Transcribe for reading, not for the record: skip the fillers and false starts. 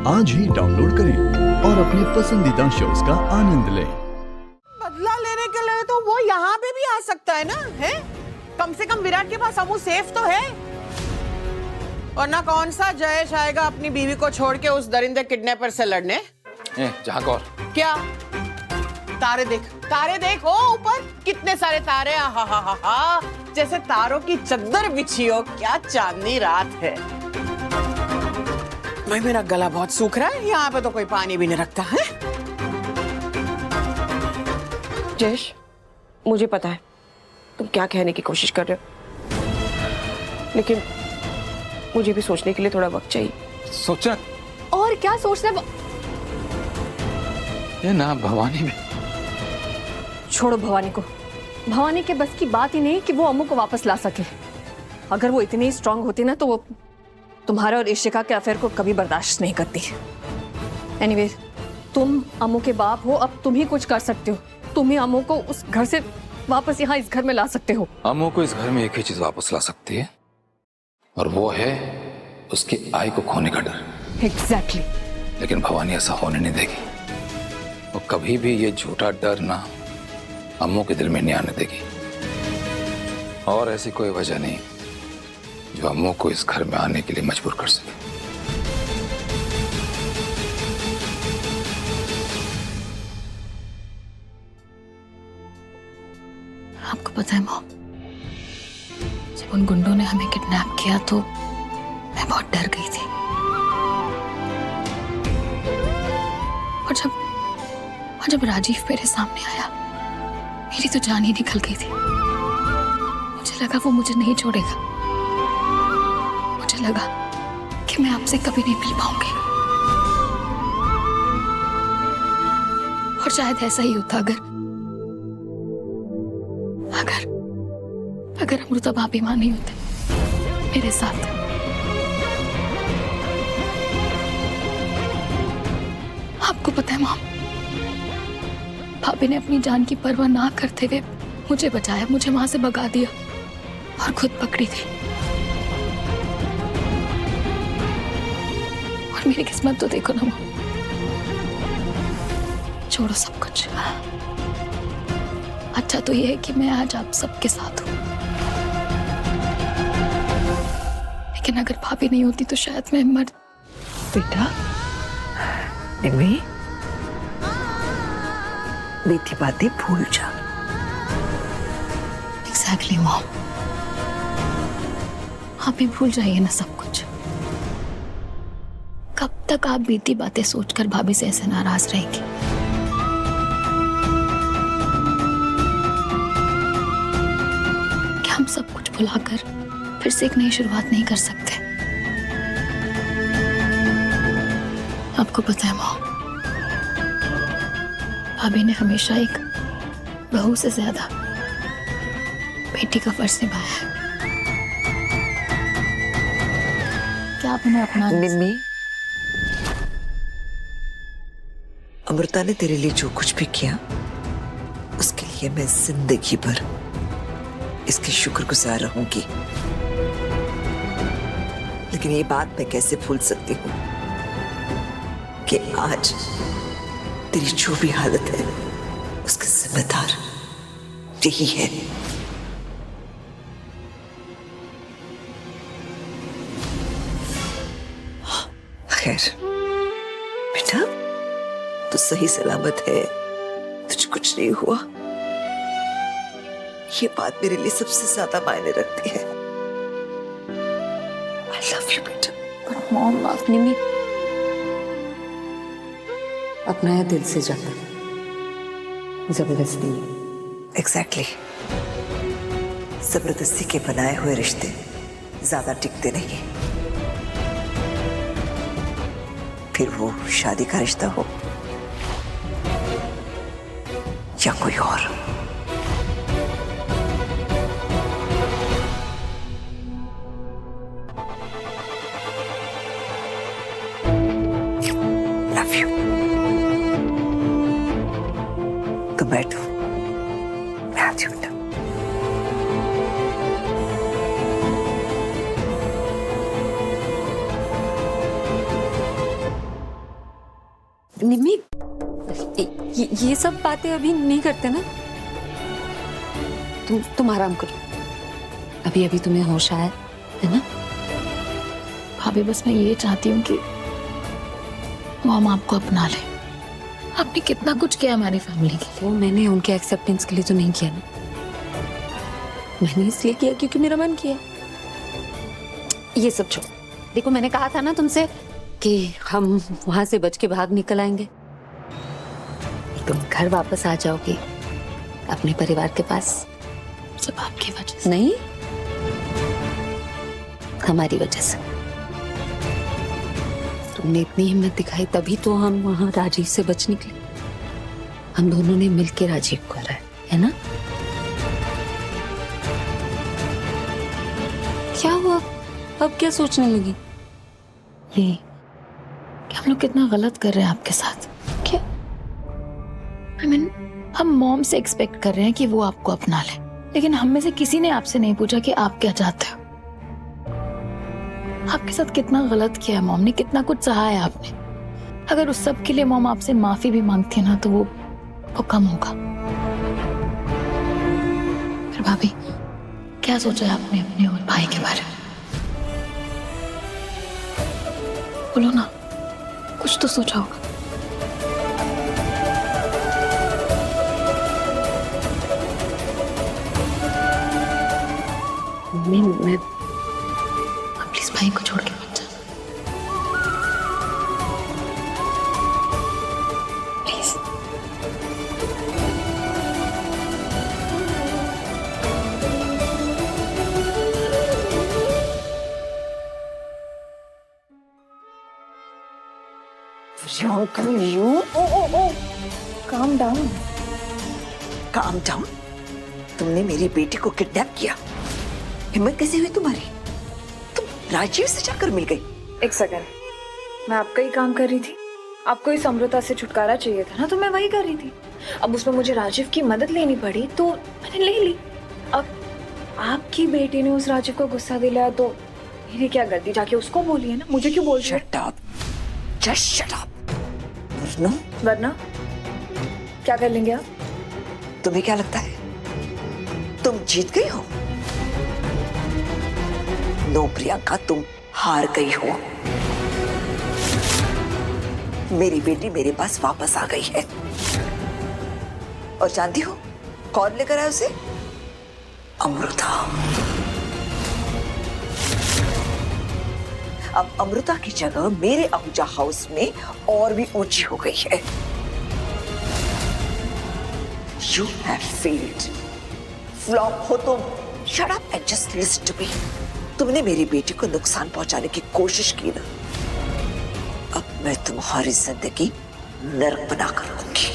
आज ही डाउनलोड करें और अपने पसंदीदा शोज का आनंद लें। बदला लेने के लिए तो वो यहाँ पे भी आ सकता है ना, है? कम से कम विराट के पास अमू सेफ तो है। और ना कौन सा जयेश आएगा अपनी बीवी को छोड़ के उस दरिंदे किडनैपर से लड़ने। जहाँ कौर क्या तारे देख ओ ऊपर कितने सारे तारे, हा हा हा हा, जैसे तारों की चद्दर बिछी हो। क्या चांदनी रात है। भाई मेरा गला बहुत सूख रहा है, यहाँ पे तो कोई पानी भी नहीं रखता है। जयेश, मुझे पता है तुम क्या कहने की कोशिश कर रहे हो, लेकिन मुझे भी सोचने के लिए थोड़ा वक्त चाहिए। सोचना और क्या सोचना। ये ना भवानी में। छोड़ो भवानी को। भवानी के बस की बात ही नहीं कि वो अम्मू को वापस ला सके। अगर वो इतनी स्ट्रांग होती ना तो वो तुम्हारा और इशिका के अफेयर को कभी बर्दाश्त नहीं करती। एनीवे, तुम अम्मू के बाप हो, अब तुम ही कुछ कर सकते हो। तुम ही अम्मू को उस घर से वापस यहाँ इस घर में ला सकते हो। अम्मू को इस घर में एक ही चीज वापस ला सकती है, और वो है उसकी आई को खोने का डर। एग्जैक्टली। लेकिन भवानी ऐसा होने नहीं देगी। वो कभी भी ये झूठा डर ना अम्मू के दिल में नहीं आने देगी। और ऐसी कोई वजह नहीं जो अम्मू को इस घर में आने के लिए मजबूर कर सके। आपको पता है मॉम, जब उन गुंडों ने हमें किडनैप किया तो मैं बहुत डर गई थी। और जब राजीव मेरे सामने आया, मेरी तो जान ही निकल गई थी। मुझे लगा वो मुझे नहीं छोड़ेगा। मुझे लगा कि मैं आपसे कभी नहीं मिल पाऊंगी। और शायद ऐसा ही होता अगर अमृता भाभी मां नहीं होते मेरे साथ। आपको पता है मॉम, भाभी ने अपनी जान की परवाह ना करते हुए मुझे बचाया, मुझे वहां से भगा दिया और खुद पकड़ी थी। और मेरी किस्मत तो देखो ना मॉम। छोड़ो सब कुछ। अच्छा तो ये है कि मैं आज आप सबके साथ हूं। लेकिन अगर भाभी नहीं होती तो शायद मैं मर। बेटा, निम्मी, बीती बातें भूल जा। एग्जैक्टली मॉम, आप भी भूल जाइए ना सब कुछ। कब तक आप बीती बातें सोचकर भाभी से ऐसे नाराज रहेंगी? क्या हम सब कुछ भुलाकर फिर से एक नई शुरुआत नहीं कर सकते? आपको पता है मॉम, भाभी ने हमेशा एक बहू से ज्यादा बेटी का फर्ज निभाया है। क्या आप उन्हें अपना? निम्मी, अमृता ने तेरे लिए जो कुछ भी किया उसके लिए मैं जिंदगी भर इसकी शुक्रगुजार रहूंगी। लेकिन ये बात मैं कैसे भूल सकती हूँ कि आज तेरी जो भी हालत है उसका जिम्मेदार यही है। खैर बेटा, तू सही सलामत है, तुझे कुछ नहीं हुआ। ये बात मेरे लिए सबसे ज्यादा मायने रखती है। आई लव यू बेटा। पर मॉम, आपने भी अपनाया दिल से जाता, जबरदस्ती। एग्जैक्टली। जबरदस्ती के बनाए हुए रिश्ते ज्यादा टिकते नहीं, फिर वो शादी का रिश्ता हो या कोई और। Love you. तो बैठो, मैं आती हूँ। निम्मी, ये सब बातें अभी नहीं करते ना। तुम आराम करो, अभी अभी तुम्हें होश आया है ना। भाभी बस मैं ये चाहती हूँ कि वो हम आपको अपना ले। आपने कितना कुछ किया हमारी फैमिली के लिए। वो मैंने उनके एक्सेप्टेंस के लिए तो नहीं किया ना, मैंने इसलिए किया क्योंकि मेरा मन किया। ये सब छोड़, देखो मैंने कहा था ना तुमसे कि हम वहां से बच के भाग निकल आएंगे। तुम घर वापस आ जाओगी अपने परिवार के पास। सब आपकी वजह से। नहीं, हमारी वजह से। तुमने इतनी हिम्मत दिखाई तभी तो हम वहां राजीव से बच निकले। हम दोनों ने मिलकर राजीव को हराया, है ना। क्या हुआ, अब क्या सोचने लगी? ये कि हम लोग कितना गलत कर रहे हैं आपके साथ। क्या हम मॉम से एक्सपेक्ट कर रहे हैं कि वो आपको अपना ले, लेकिन हम में से किसी ने आपसे नहीं पूछा कि आप क्या चाहते हो। आपके साथ कितना गलत किया है मॉम ने, कितना कुछ सहा है आपने। अगर उस सब के लिए मॉम आपसे माफी भी मांगती है ना तो वो कम होगा। फिर भाभी क्या सोचा है आपने अपने और भाई के बारे में? बोलो ना, कुछ तो सोचा होगा। मैं प्लीज भाई को छोड़ के मत जाना प्लीज। Calm down. तुमने मेरी बेटी को किडनैप किया। हिम्मत कैसे हुई तुम्हारी? तुम राजीव से जाकर मिल गई। एक सेकंड, मैं आपका ही काम कर रही थी। आपको इस अमृता से छुटकारा चाहिए था ना, तो मैं वही कर रही थी। अब उसमें मुझे राजीव की मदद लेनी पड़ी तो मैंने ले ली। अब आपकी बेटी ने उस राजीव को गुस्सा दिलाया तो मेरी क्या गलती? जाके उसको बोलिए ना, मुझे क्यों बोल रही है? Shut up, just shut up. वरना क्या कर लेंगे आप? तुम्हें क्या लगता है तुम जीत गई हो? नो प्रियंका, तुम हार गई हो। मेरी बेटी मेरे पास वापस आ गई है। और जानती हो कौन लेकर आया उसे? अमृता। अब अमृता की जगह मेरे आहूजा हाउस में और भी ऊंची हो गई है। You have failed. फ्लॉप हो तुम। Shut up and just listen to me. तुमने मेरी बेटी को नुकसान पहुंचाने की कोशिश की ना, अब मैं तुम्हारी जिंदगी नर्क बना कर रहूंगी।